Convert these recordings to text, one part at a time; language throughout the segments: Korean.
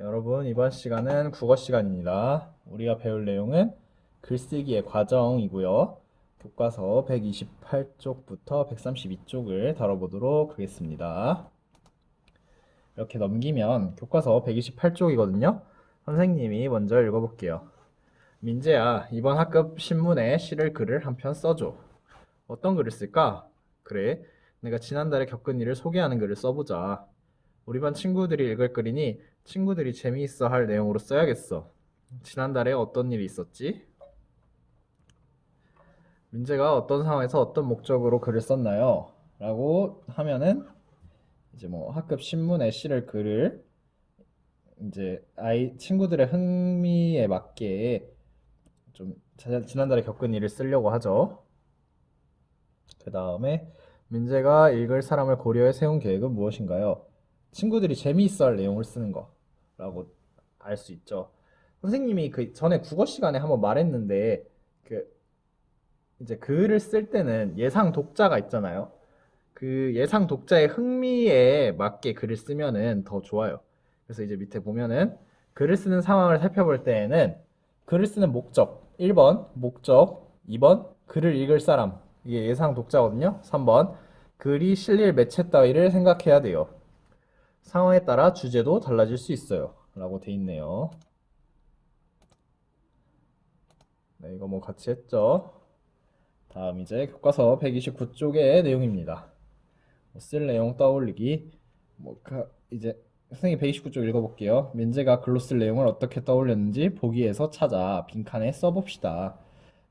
여러분, 이번 시간은 국어 시간입니다. 우리가 배울 내용은 글쓰기의 과정이고요. 교과서 128쪽부터 132쪽을 다뤄보도록 하겠습니다. 이렇게 넘기면 교과서 128쪽이거든요. 선생님이 먼저 읽어볼게요. 민재야, 이번 학급 신문에 실을 글을 한 편 써줘. 어떤 글을 쓸까? 그래, 내가 지난달에 겪은 일을 소개하는 글을 써보자. 우리 반 친구들이 읽을 글이니 친구들이 재미있어 할 내용으로 써야겠어. 지난달에 어떤 일이 있었지? 민재가 어떤 상황에서 어떤 목적으로 글을 썼나요? 라고 하면은 이제 뭐 학급 신문에 실을 글을 이제 친구들의 흥미에 맞게 좀 지난달에 겪은 일을 쓰려고 하죠. 그 다음에 민재가 읽을 사람을 고려해 세운 계획은 무엇인가요? 친구들이 재미있어 할 내용을 쓰는 거라고 알 수 있죠. 선생님이 그 전에 국어 시간에 한번 말했는데 그 이제 글을 쓸 때는 예상 독자가 있잖아요. 그 예상 독자의 흥미에 맞게 글을 쓰면은 더 좋아요. 그래서 이제 밑에 보면은 글을 쓰는 상황을 살펴볼 때에는 글을 쓰는 목적 1번 목적 2번 글을 읽을 사람 이게 예상 독자거든요. 3번 글이 실릴 매체 따위를 생각해야 돼요. 상황에 따라 주제도 달라질 수 있어요. 라고 돼 있네요. 네, 이거 뭐 같이 했죠. 다음 이제 교과서 129쪽의 내용입니다. 쓸 내용 떠올리기. 이제 선생님 129쪽 읽어볼게요. 민재가 글로 쓸 내용을 어떻게 떠올렸는지 보기에서 찾아 빈칸에 써봅시다.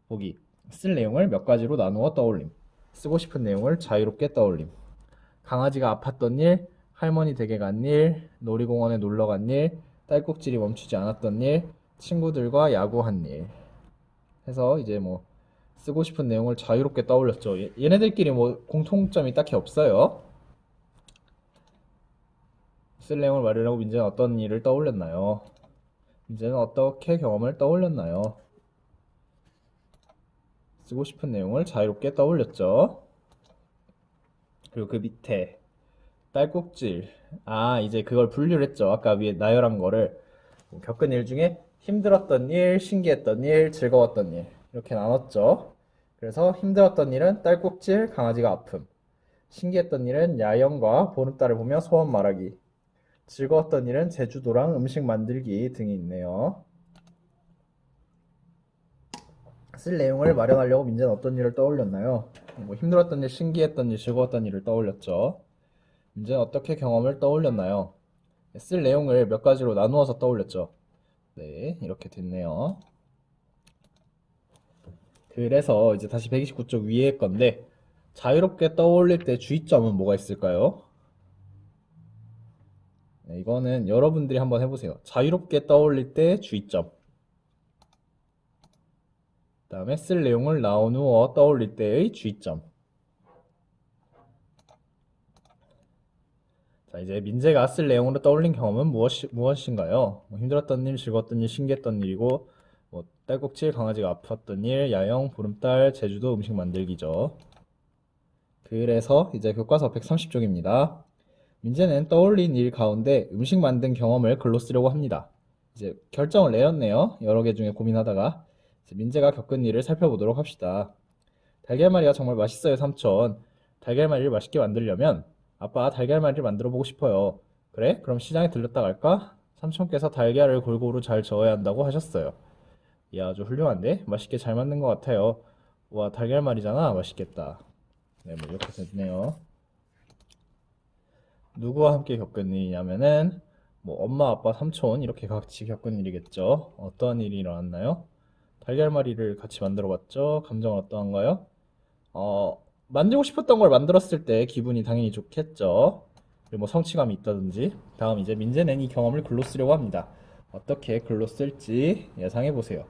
보기. 쓸 내용을 몇 가지로 나누어 떠올림. 쓰고 싶은 내용을 자유롭게 떠올림. 강아지가 아팠던 일, 할머니 댁에 간 일, 놀이공원에 놀러 간 일, 딸꾹질이 멈추지 않았던 일, 친구들과 야구한 일. 해서 이제 뭐 쓰고 싶은 내용을 자유롭게 떠올렸죠. 얘네들끼리 뭐 공통점이 딱히 없어요. 쓸 내용을 말하려고 민재는 어떤 일을 떠올렸나요? 민재는 어떻게 경험을 떠올렸나요? 쓰고 싶은 내용을 자유롭게 떠올렸죠. 그리고 그 밑에 딸꾹질. 이제 그걸 분류를 했죠. 아까 위에 나열한 거를 뭐 겪은 일 중에 힘들었던 일, 신기했던 일, 즐거웠던 일 이렇게 나눴죠. 그래서 힘들었던 일은 딸꾹질, 강아지가 아픔. 신기했던 일은 야영과 보름달을 보며 소원 말하기. 즐거웠던 일은 제주도랑 음식 만들기 등이 있네요. 쓸 내용을 마련하려고 민재는 어떤 일을 떠올렸나요? 뭐 힘들었던 일, 신기했던 일, 즐거웠던 일을 떠올렸죠. 민재는 어떻게 경험을 떠올렸나요? 쓸 내용을 몇 가지로 나누어서 떠올렸죠. 네, 이렇게 됐네요. 그래서 이제 다시 129쪽 위에 건데 자유롭게 떠올릴 때 주의점은 뭐가 있을까요? 네, 이거는 여러분들이 한번 해보세요. 자유롭게 떠올릴 때 주의점. 그 다음에 쓸 내용을 나누어 떠올릴 때의 주의점. 자, 이제 민재가 쓸 내용으로 떠올린 경험은 무엇인가요? 뭐 힘들었던 일, 즐거웠던 일, 신기했던 일이고, 뭐 딸꾹질, 강아지가 아팠던 일, 야영, 보름달, 제주도 음식 만들기죠. 그래서 이제 교과서 130쪽입니다. 민재는 떠올린 일 가운데 음식 만든 경험을 글로 쓰려고 합니다. 이제 결정을 내렸네요. 여러 개 중에 고민하다가. 이제 민재가 겪은 일을 살펴보도록 합시다. 달걀말이가 정말 맛있어요, 삼촌. 달걀말이를 맛있게 만들려면 아빠 달걀말이를 만들어 보고 싶어요. 그래? 그럼 시장에 들렸다 갈까? 삼촌께서 달걀을 골고루 잘 저어야 한다고 하셨어요. 이야, 아주 훌륭한데? 맛있게 잘 만든 것 같아요. 와, 달걀말이잖아. 맛있겠다. 네, 뭐 이렇게 됐네요. 누구와 함께 겪은 일이냐면은 뭐 엄마, 아빠, 삼촌 이렇게 같이 겪은 일이겠죠. 어떠한 일이 일어났나요? 달걀말이를 같이 만들어 봤죠. 감정은 어떠한가요? 만들고 싶었던 걸 만들었을 때 기분이 당연히 좋겠죠. 그리고 뭐 성취감이 있다든지. 다음 이제 민재는 이 경험을 글로 쓰려고 합니다. 어떻게 글로 쓸지 예상해 보세요.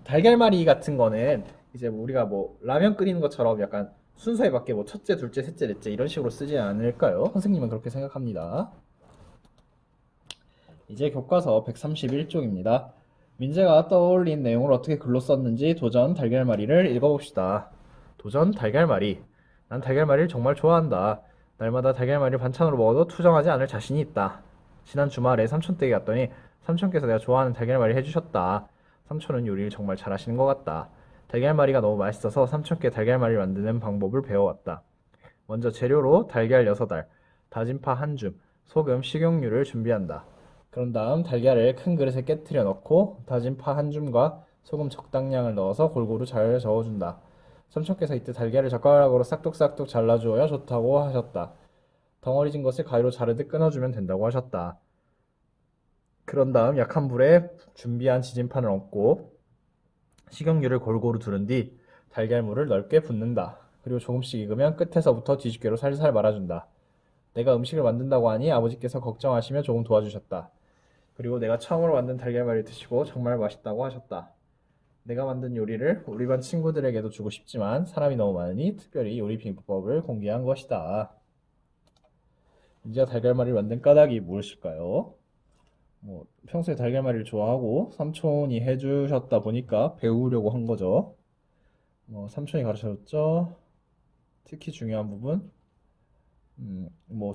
달걀말이 같은 거는 이제 뭐 우리가 뭐 라면 끓이는 것처럼 약간 순서에 맞게 뭐 첫째, 둘째, 셋째, 넷째 이런 식으로 쓰지 않을까요? 선생님은 그렇게 생각합니다. 이제 교과서 131쪽입니다. 민재가 떠올린 내용을 어떻게 글로 썼는지 도전 달걀말이를 읽어봅시다. 도전 달걀말이. 난 달걀말이를 정말 좋아한다. 날마다 달걀말이를 반찬으로 먹어도 투정하지 않을 자신이 있다. 지난 주말에 삼촌 댁에 갔더니 삼촌께서 내가 좋아하는 달걀말이 해주셨다. 삼촌은 요리를 정말 잘하시는 것 같다. 달걀말이가 너무 맛있어서 삼촌께 달걀말이를 만드는 방법을 배워왔다. 먼저 재료로 달걀 6알, 다진 파 한 줌, 소금, 식용유를 준비한다. 그런 다음 달걀을 큰 그릇에 깨트려 넣고 다진 파 한 줌과 소금 적당량을 넣어서 골고루 잘 저어준다. 삼촌께서 이때 달걀을 젓가락으로 싹둑싹둑 잘라주어야 좋다고 하셨다. 덩어리진 것을 가위로 자르듯 끊어주면 된다고 하셨다. 그런 다음 약한 불에 준비한 지진판을 얹고 식용유를 골고루 두른 뒤 달걀물을 넓게 붓는다. 그리고 조금씩 익으면 끝에서부터 뒤집개로 살살 말아준다. 내가 음식을 만든다고 하니 아버지께서 걱정하시며 조금 도와주셨다. 그리고 내가 처음으로 만든 달걀말이를 드시고 정말 맛있다고 하셨다. 내가 만든 요리를 우리 반 친구들에게도 주고 싶지만 사람이 너무 많으니 특별히 요리 비법을 공개한 것이다. 민지가 달걀말이를 만든 까닭이 무엇일까요? 평소에 달걀말이를 좋아하고 삼촌이 해주셨다 보니까 배우려고 한 거죠. 삼촌이 가르쳐줬죠. 특히 중요한 부분,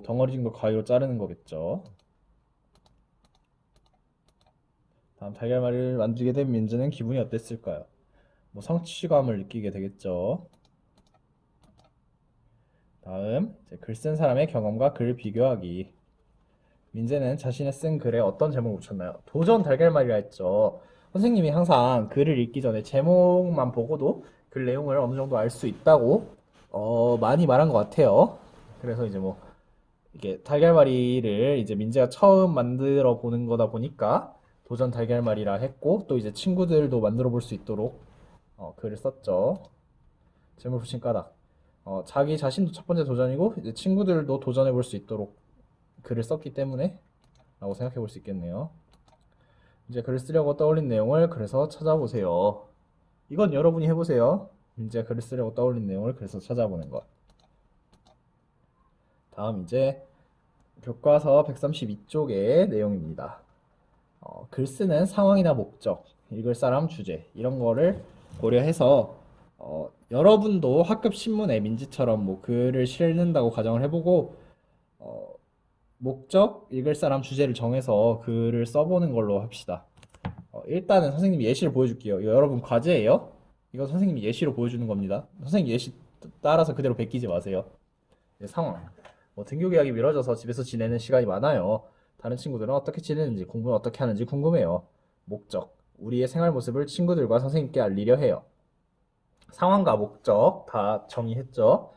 덩어리진 거 가위로 자르는 거겠죠. 다음 달걀말이를 만들게 된 민지는 기분이 어땠을까요? 성취감을 느끼게 되겠죠. 다음, 글 쓴 사람의 경험과 글 비교하기. 민재는 자신의 쓴 글에 어떤 제목을 붙였나요? 도전 달걀말이라 했죠. 선생님이 항상 글을 읽기 전에 제목만 보고도 글 내용을 어느 정도 알 수 있다고 많이 말한 것 같아요. 그래서 이제 이게 달걀말이를 이제 민재가 처음 만들어 보는 거다 보니까 도전 달걀말이라 했고 또 이제 친구들도 만들어 볼 수 있도록 글을 썼죠. 제목 붙인 까닭. 자기 자신도 첫 번째 도전이고 이제 친구들도 도전해 볼 수 있도록 글을 썼기 때문에 라고 생각해 볼 수 있겠네요. 이제 글을 쓰려고 떠올린 내용을 그래서 찾아보세요. 이건 여러분이 해보세요. 이제 글을 쓰려고 떠올린 내용을 그래서 찾아보는 것. 다음 이제 교과서 132쪽의 내용입니다. 글 쓰는 상황이나 목적, 읽을 사람 주제 이런 거를 고려해서 여러분도 학급 신문에 민지처럼 글을 실는다고 가정을 해보고 목적, 읽을 사람 주제를 정해서 글을 써보는 걸로 합시다. 일단은 선생님이 예시를 보여줄게요. 이거 여러분 과제예요. 이거 선생님이 예시로 보여주는 겁니다. 선생님 예시 따라서 그대로 베끼지 마세요. 상황. 등교 계약이 미뤄져서 집에서 지내는 시간이 많아요. 다른 친구들은 어떻게 지내는지, 공부는 어떻게 하는지 궁금해요. 목적. 우리의 생활 모습을 친구들과 선생님께 알리려 해요. 상황과 목적 다 정의했죠.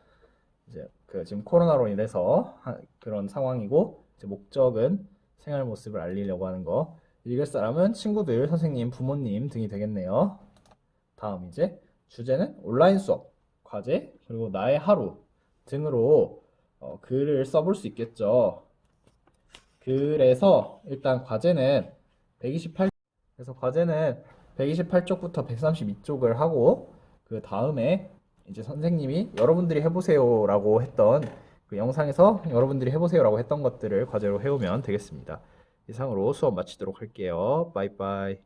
이제 지금 코로나로 인해서 그런 상황이고 이제 목적은 생활 모습을 알리려고 하는 거. 읽을 사람은 친구들, 선생님, 부모님 등이 되겠네요. 다음 이제 주제는 온라인 수업, 과제, 그리고 나의 하루 등으로 글을 써볼 수 있겠죠. 그래서 일단 과제는 128, 그래서 과제는 128쪽부터 132쪽을 하고 그 다음에 이제 선생님이 여러분들이 해보세요라고 했던 그 영상에서 여러분들이 해보세요라고 했던 것들을 과제로 해오면 되겠습니다. 이상으로 수업 마치도록 할게요. 빠이빠이.